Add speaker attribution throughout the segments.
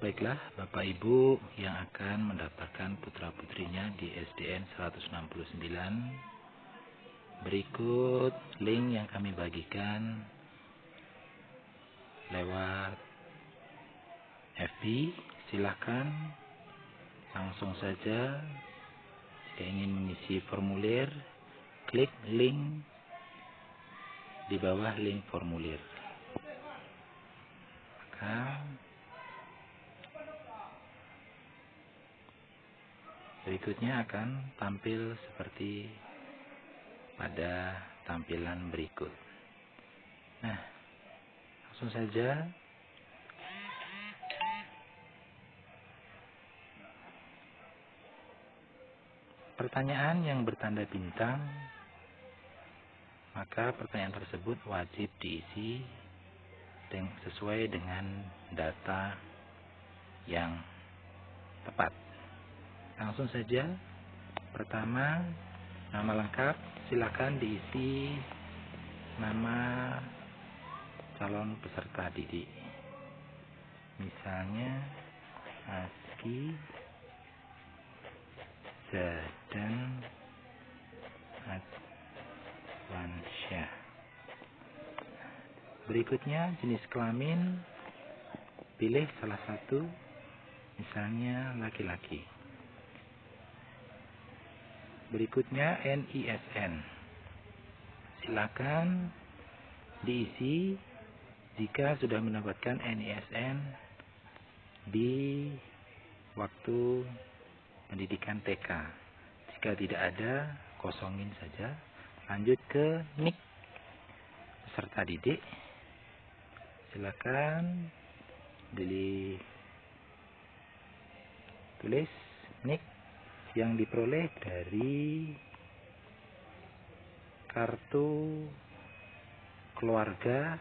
Speaker 1: Baiklah, Bapak Ibu yang akan mendaftarkan putra-putrinya di SDN 169, berikut link yang kami bagikan lewat FB. Silakan langsung saja jika ingin mengisi formulir, klik link di bawah link formulir. Maka berikutnya akan tampil seperti pada tampilan berikut. Nah, langsung saja pertanyaan yang bertanda bintang, maka pertanyaan tersebut wajib diisi sesuai dengan data yang tepat. Langsung saja. Pertama, nama lengkap. Silakan diisi nama calon peserta didik. Misalnya Aski Zadan Adwansyah. Berikutnya jenis kelamin. Pilih salah satu, misalnya laki-laki. Berikutnya NISN. Silakan diisi jika sudah mendapatkan NISN di waktu pendidikan TK. Jika tidak ada, kosongin saja. Lanjut ke NIK peserta didik. Silakan tulis NIK yang diperoleh dari kartu keluarga.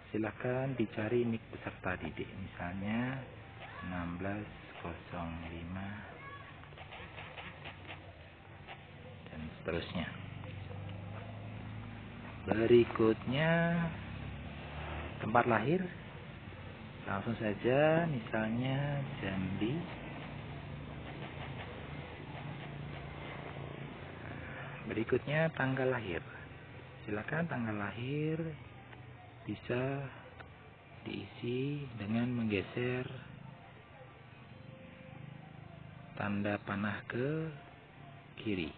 Speaker 1: Silakan dicari NIK peserta didik, misalnya 1605 dan seterusnya. Berikutnya tempat lahir. Langsung saja, misalnya Jambi. Berikutnya tanggal lahir. Silakan tanggal lahir bisa diisi dengan menggeser tanda panah ke kiri.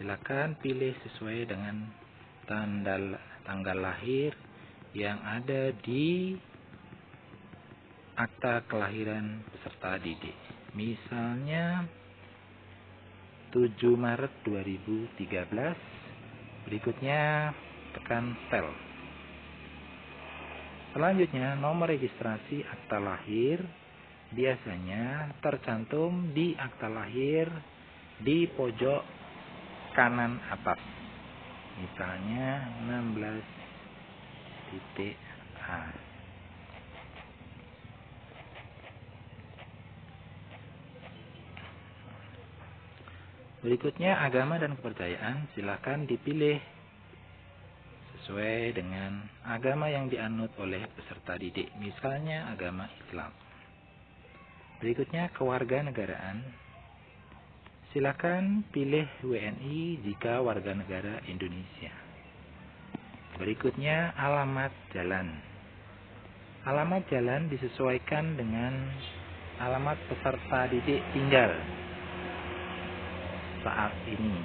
Speaker 1: Silakan pilih sesuai dengan tanggal lahir yang ada di akta kelahiran peserta didik. Misalnya 7 Maret 2013. Berikutnya tekan tel. Selanjutnya nomor registrasi akta lahir biasanya tercantum di akta lahir di pojok kanan atas. Misalnya 16.A. Berikutnya agama dan kepercayaan. Silakan dipilih sesuai dengan agama yang dianut oleh peserta didik. Misalnya agama Islam. Berikutnya kewarganegaraan. Silakan pilih WNI jika warga negara Indonesia. Berikutnya alamat jalan. Alamat jalan disesuaikan dengan alamat peserta didik tinggal saat ini.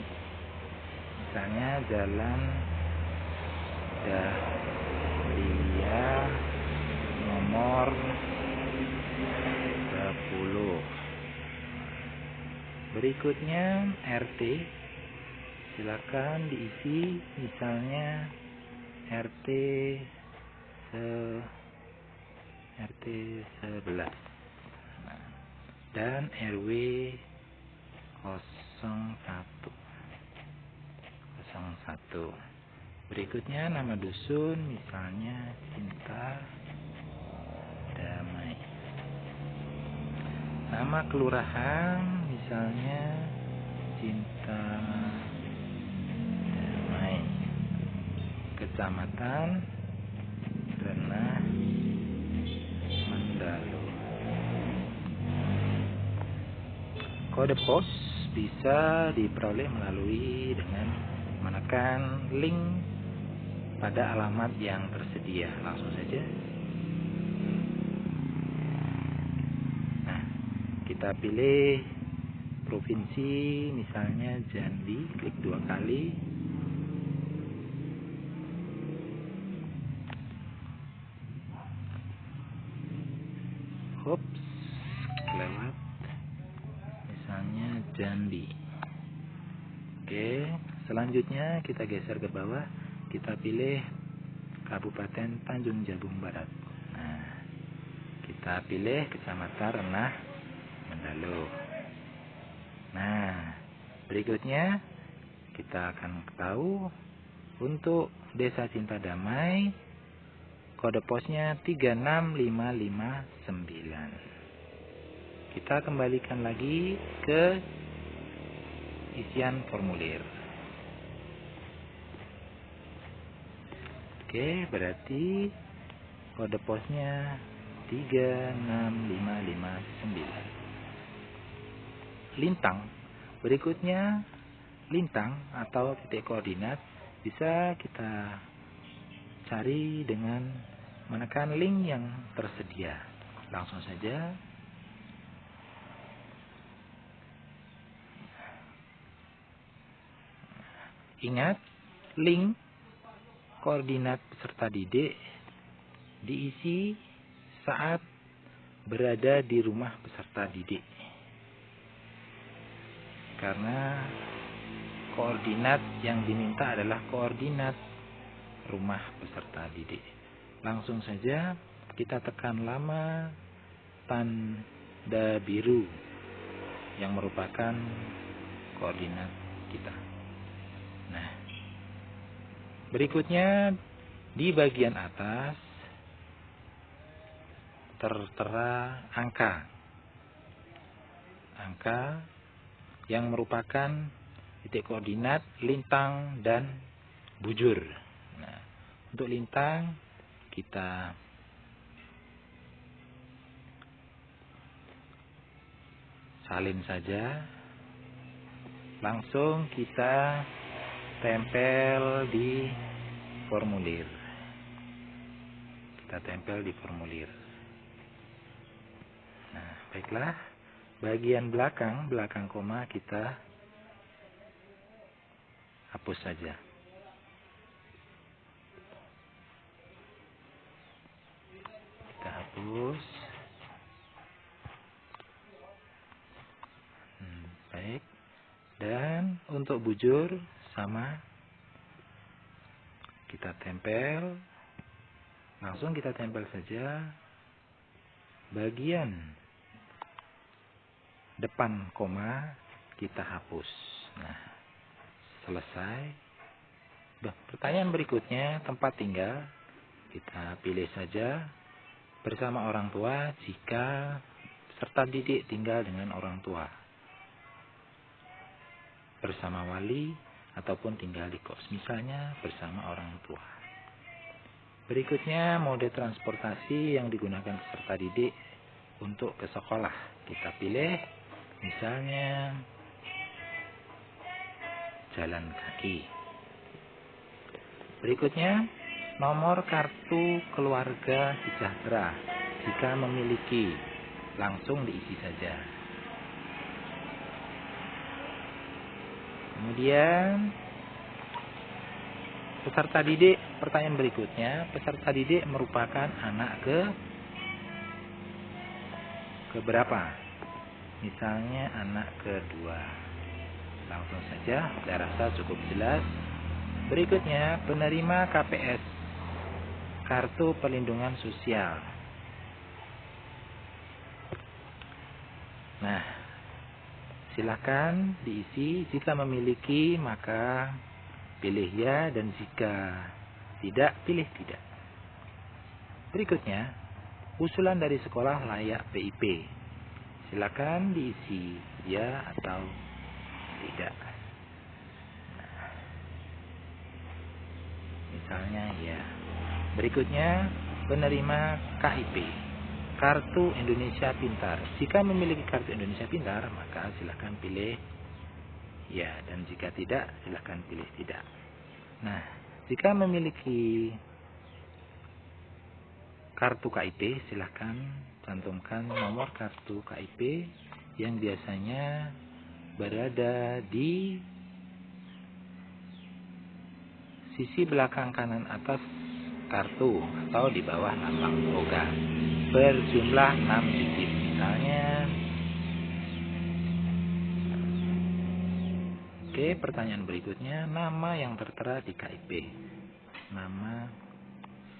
Speaker 1: Misalnya Jalan Dahlia nomor 30. Berikutnya RT. Silakan diisi, misalnya RT 11 dan RW 01. Berikutnya nama dusun, misalnya Cinta Damai. Nama kelurahan, misalnya Cinta Damai. Kecamatan Renah Kode pos bisa diperoleh melalui dengan menekan link pada alamat yang tersedia. Langsung saja. Nah, kita pilih provinsi, misalnya Jambi, klik 2 kali. Hops, kelewat. Misalnya Jambi. Oke, selanjutnya kita geser ke bawah, kita pilih Kabupaten Tanjung Jabung Barat. Nah, kita pilih Kecamatan Renah Mendalo. Nah, berikutnya kita akan tahu untuk Desa Cinta Damai, kode posnya 36559. Kita kembalikan lagi ke isian formulir. Oke, berarti kode posnya 36559. Lintang. Berikutnya, lintang atau titik koordinat bisa kita cari dengan menekan link yang tersedia. Langsung saja. Ingat, link koordinat peserta didik diisi saat berada di rumah peserta didik. Karena koordinat yang diminta adalah koordinat rumah peserta didik. Langsung saja kita tekan lama tanda biru yang merupakan koordinat kita. Nah, berikutnya di bagian atas tertera angka yang merupakan titik koordinat lintang dan bujur. Nah, untuk lintang kita salin saja, langsung kita tempel di formulir. Nah, baiklah. Bagian belakang koma kita hapus saja. Kita hapus. Baik. Dan untuk bujur sama, kita tempel. Langsung kita tempel saja bagian depan koma, kita hapus. Nah, selesai. Pertanyaan berikutnya, tempat tinggal. Kita pilih saja bersama orang tua jika peserta didik tinggal dengan orang tua, bersama wali, ataupun tinggal di kos, misalnya bersama orang tua. Berikutnya, mode transportasi yang digunakan peserta didik untuk ke sekolah. Kita pilih misalnya jalan kaki. Berikutnya, nomor kartu keluarga sejahtera jika memiliki, langsung diisi saja. Kemudian peserta didik, pertanyaan berikutnya, peserta didik merupakan anak ke berapa? Misalnya anak kedua. Langsung saja, saya rasa cukup jelas. Berikutnya, penerima KPS, kartu perlindungan sosial. Nah, silakan diisi. Jika memiliki, maka pilih ya, dan jika tidak, pilih tidak. Berikutnya, usulan dari sekolah layak PIP. Silakan diisi ya atau tidak. Nah, misalnya ya. Berikutnya, penerima KIP, kartu Indonesia Pintar. Jika memiliki kartu Indonesia Pintar, maka silakan pilih ya, dan jika tidak, silakan pilih tidak. Nah, jika memiliki kartu KIP, silakan cantumkan nomor kartu KIP yang biasanya berada di sisi belakang kanan atas kartu atau di bawah lambang toga, berjumlah 6 digit. Misalnya, oke, pertanyaan berikutnya, nama yang tertera di KIP. Nama,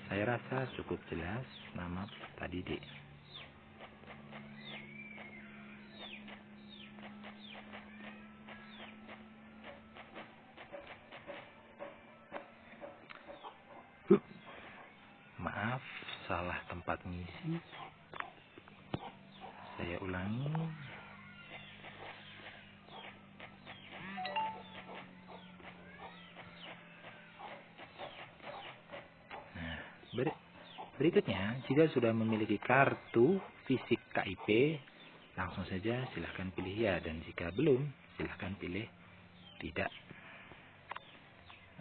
Speaker 1: saya rasa cukup jelas, nama tadi D. Maaf, salah tempat ngisi. Saya ulangi. Nah, berikutnya, jika sudah memiliki kartu fisik KIP, langsung saja silahkan pilih ya, dan jika belum, silahkan pilih tidak.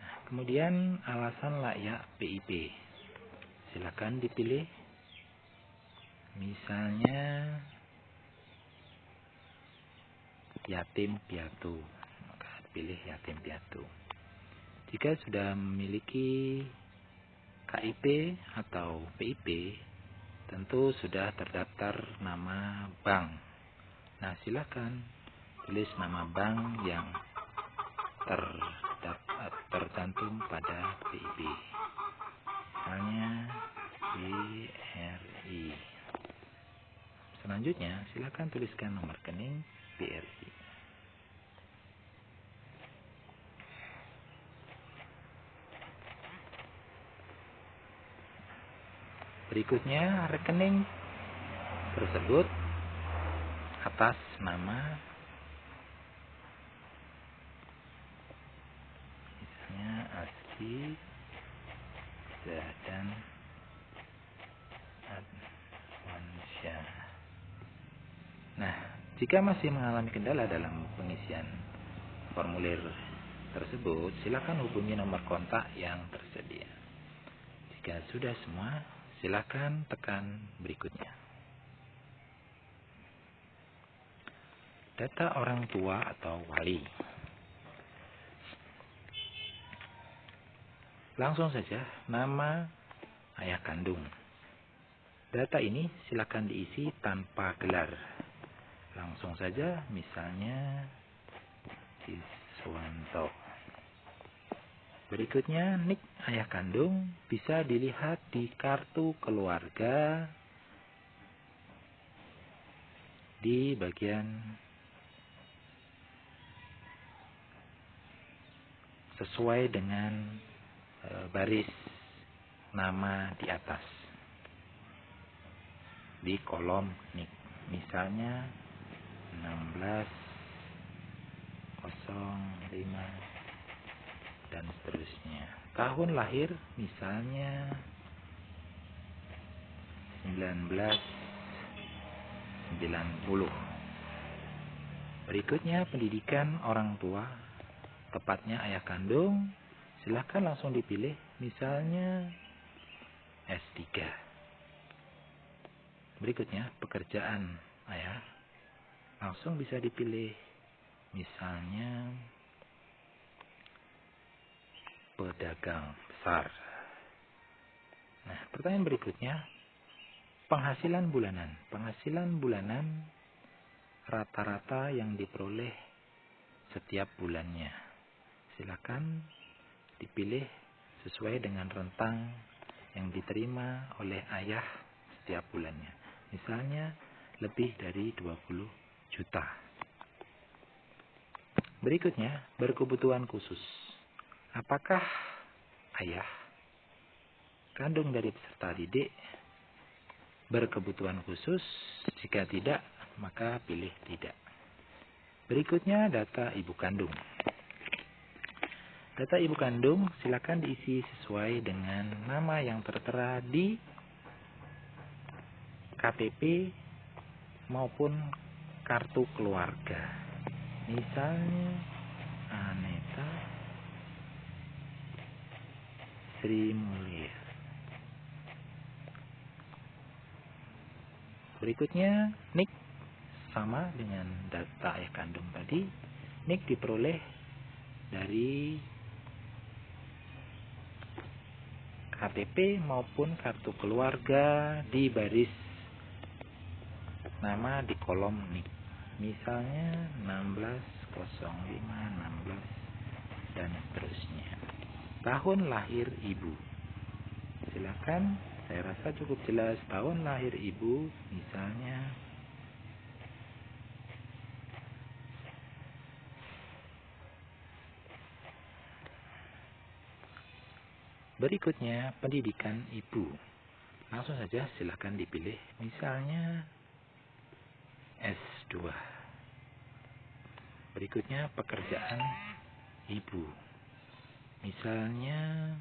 Speaker 1: Nah, kemudian alasan layak PIP, silahkan dipilih. Misalnya yatim piatu, maka pilih yatim piatu. Jika sudah memiliki KIP atau PIP, tentu sudah terdaftar nama bank. Nah, silakan tulis nama bank yang tercantum pada PIP. Misalnya BRI. Selanjutnya, silakan tuliskan nomor rekening BRI. Berikutnya, rekening tersebut atas nama misalnya ASKI dan Adwansyah. Nah, jika masih mengalami kendala dalam pengisian formulir tersebut, silakan hubungi nomor kontak yang tersedia. Jika sudah semua, silakan tekan berikutnya. Data orang tua atau wali. Langsung saja, nama ayah kandung. Data ini silakan diisi tanpa gelar. Langsung saja, misalnya Siswanto. Berikutnya, nik ayah kandung bisa dilihat di kartu keluarga di bagian sesuai dengan baris nama di atas di kolom nik. Misalnya 1605 dan seterusnya. Tahun lahir misalnya 1990. Berikutnya, pendidikan orang tua, tepatnya ayah kandung, silahkan langsung dipilih, misalnya S3. Berikutnya, pekerjaan ayah, langsung bisa dipilih, misalnya pedagang besar. Nah, pertanyaan berikutnya, penghasilan bulanan. Penghasilan bulanan rata-rata yang diperoleh setiap bulannya. Silakan dipilih sesuai dengan rentang yang diterima oleh ayah setiap bulannya. Misalnya lebih dari 20 juta. Berikutnya, berkebutuhan khusus. Apakah ayah kandung dari peserta didik berkebutuhan khusus? Jika tidak, maka pilih tidak. Berikutnya, data ibu kandung. Data ibu kandung silakan diisi sesuai dengan nama yang tertera di KTP maupun kartu keluarga. Misalnya Aneta Sri Mulia. Berikutnya NIK, sama dengan data ayah kandung tadi. NIK diperoleh dari KTP maupun kartu keluarga di baris nama di kolom NIK. Misalnya 1605, 16 dan seterusnya. Tahun lahir ibu. Silakan, saya rasa cukup jelas. Tahun lahir ibu misalnya berikutnya pendidikan ibu. Langsung saja silakan dipilih, misalnya S2. Berikutnya pekerjaan ibu, misalnya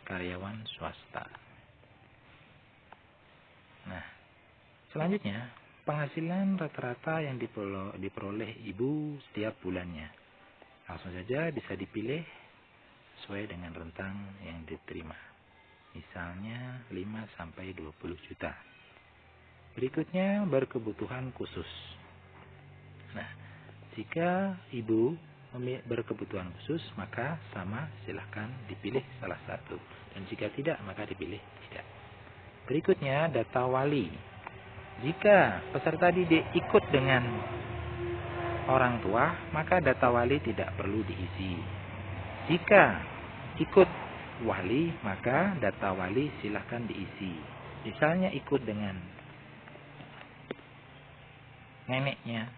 Speaker 1: karyawan swasta. Nah, selanjutnya penghasilan rata-rata yang diperoleh ibu setiap bulannya. Langsung saja bisa dipilih sesuai dengan rentang yang diterima. Misalnya 5-20 juta. Berikutnya berkebutuhan khusus. Nah, jika ibu berkebutuhan khusus, maka sama, silahkan dipilih salah satu. Dan jika tidak, maka dipilih tidak. Berikutnya data wali. Jika peserta didik ikut dengan orang tua, maka data wali tidak perlu diisi. Jika ikut wali, maka data wali silahkan diisi. Misalnya ikut dengan neneknya,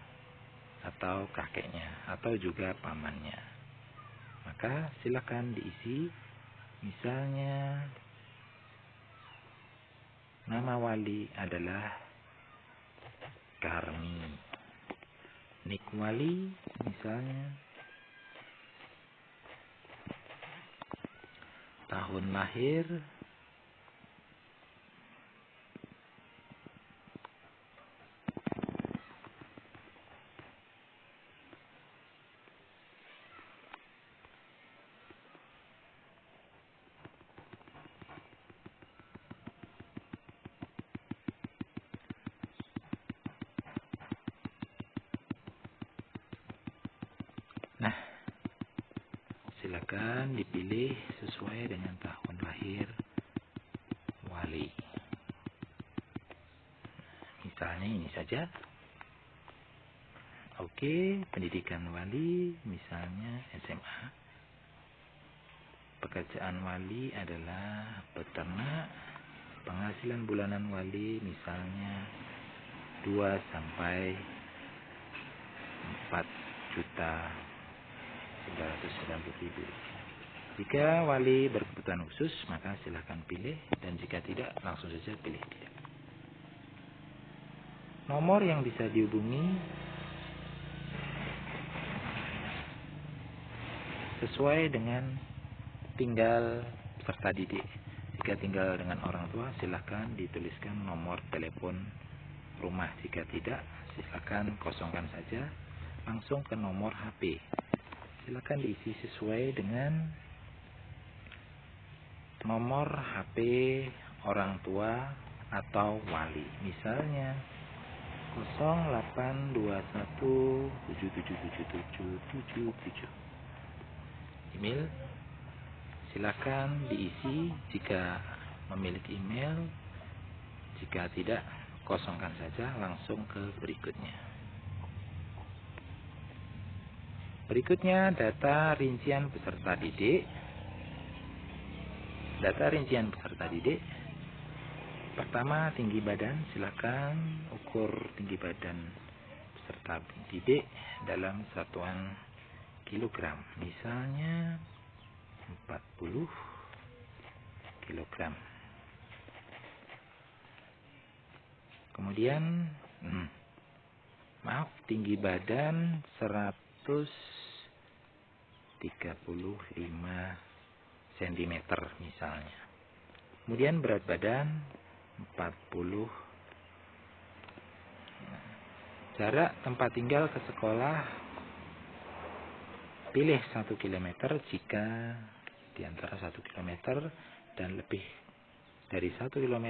Speaker 1: atau kakeknya, atau juga pamannya, maka silahkan diisi. Misalnya nama wali adalah Karmi. Nik wali misalnya tahun lahir Nah, silakan dipilih sesuai dengan tahun lahir wali. Misalnya ini saja. Oke, pendidikan wali misalnya SMA. Pekerjaan wali adalah peternak. Penghasilan bulanan wali misalnya 2 sampai 4 juta 990.000. Jika wali berkebutuhan khusus, maka silakan pilih, dan jika tidak, langsung saja pilih tidak. Nomor yang bisa dihubungi sesuai dengan tinggal peserta didik. Jika tinggal dengan orang tua, silakan dituliskan nomor telepon rumah. Jika tidak, silakan kosongkan saja, langsung ke nomor HP. Silakan diisi sesuai dengan nomor HP orang tua atau wali. Misalnya 0821777777. Email silakan diisi jika memiliki email. Jika tidak, kosongkan saja, langsung ke berikutnya. Berikutnya data rincian peserta didik. Data rincian peserta didik. Pertama, tinggi badan. Silakan ukur tinggi badan peserta didik dalam satuan kilogram. Misalnya 40 kilogram. Kemudian tinggi badan 135 cm misalnya. Kemudian berat badan 40 Jarak tempat tinggal ke sekolah, pilih 1 km jika di antara 1 km dan lebih dari 1 km,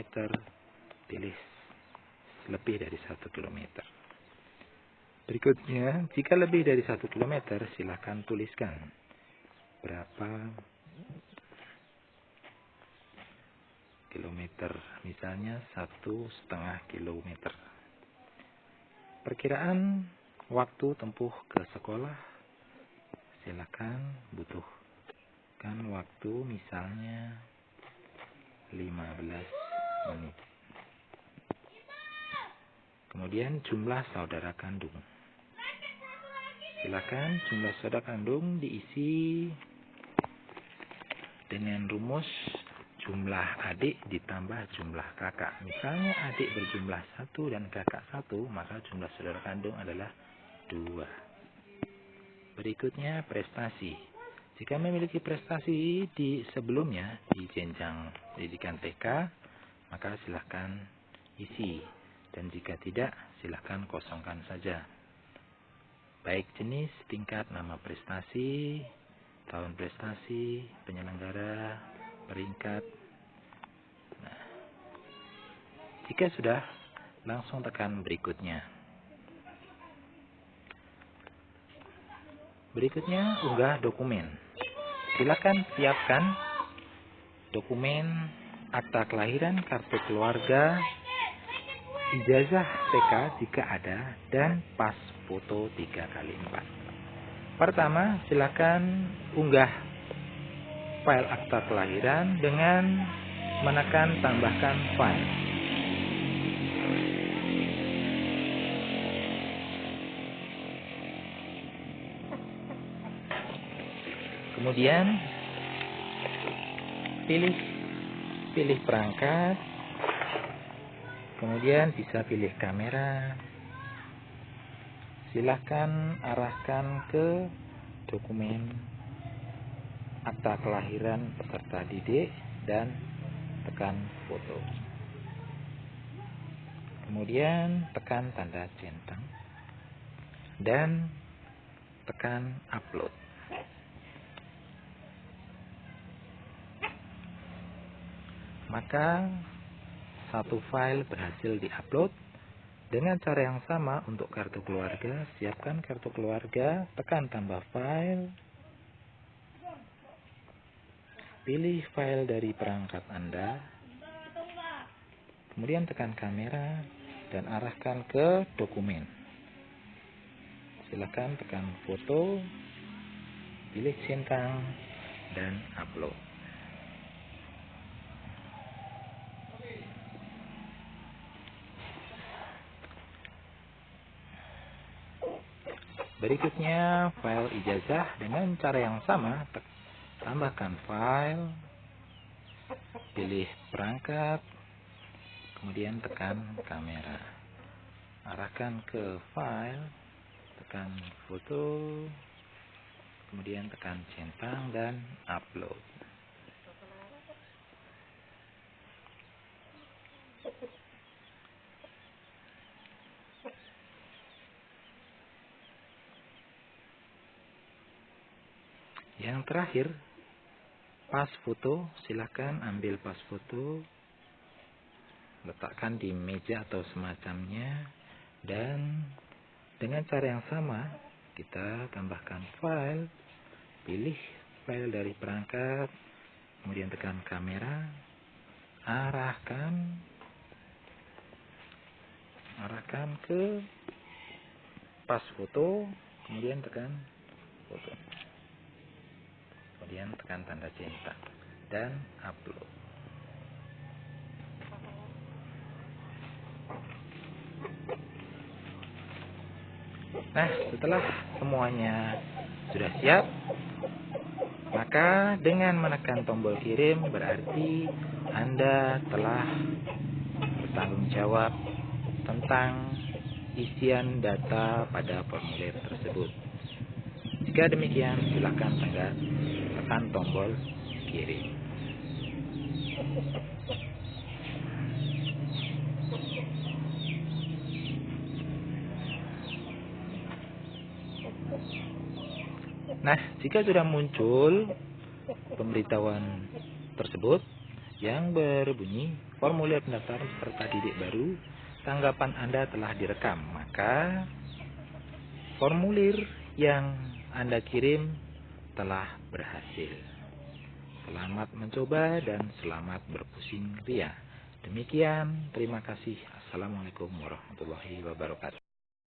Speaker 1: pilih lebih dari 1 km. Berikutnya, jika lebih dari 1 km, silakan tuliskan berapa kilometer, misalnya 1,5 kilometer. Perkiraan waktu tempuh ke sekolah, silakan butuhkan waktu misalnya 15 menit. Kemudian jumlah saudara kandung. Silakan jumlah saudara kandung diisi dengan rumus jumlah adik ditambah jumlah kakak. Misalnya adik berjumlah 1 dan kakak 1, maka jumlah saudara kandung adalah 2. Berikutnya prestasi. Jika memiliki prestasi di sebelumnya di jenjang pendidikan TK, maka silakan isi. Dan jika tidak, silakan kosongkan saja. Baik jenis, tingkat, nama prestasi, tahun prestasi, penyelenggara, peringkat. Nah, jika sudah, langsung tekan berikutnya. Berikutnya, unggah dokumen. Silakan siapkan dokumen akta kelahiran, kartu keluarga, ijazah TK jika ada, dan pas foto 3x4. Pertama, silakan unggah file akta kelahiran dengan menekan tambahkan file. Kemudian pilih perangkat. Kemudian bisa pilih kamera. Silakan arahkan ke dokumen akta kelahiran peserta didik dan tekan foto. Kemudian tekan tanda centang dan tekan upload. Maka satu file berhasil diupload. Dengan cara yang sama untuk kartu keluarga, siapkan kartu keluarga, tekan tambah file, pilih file dari perangkat Anda, kemudian tekan kamera dan arahkan ke dokumen. Silakan tekan foto, pilih centang dan upload. Berikutnya file ijazah dengan cara yang sama, tambahkan file, pilih perangkat, kemudian tekan kamera, arahkan ke file, tekan foto, kemudian tekan centang dan upload. Yang terakhir, pas foto. Silakan ambil pas foto, letakkan di meja atau semacamnya, dan dengan cara yang sama kita tambahkan file, pilih file dari perangkat, kemudian tekan kamera, arahkan ke pas foto, kemudian tekan foto, kemudian tekan tanda centang dan upload. Nah, setelah semuanya sudah siap, maka dengan menekan tombol kirim berarti Anda telah bertanggung jawab tentang isian data pada formulir tersebut. Jika demikian, silakan tekan tombol kirim. Nah, jika sudah muncul pemberitahuan tersebut yang berbunyi formulir pendaftaran peserta didik baru, tanggapan Anda telah direkam, maka formulir yang Anda kirim telah berhasil. Selamat mencoba dan selamat berpusing ria. Demikian, terima kasih. Assalamualaikum warahmatullahi wabarakatuh.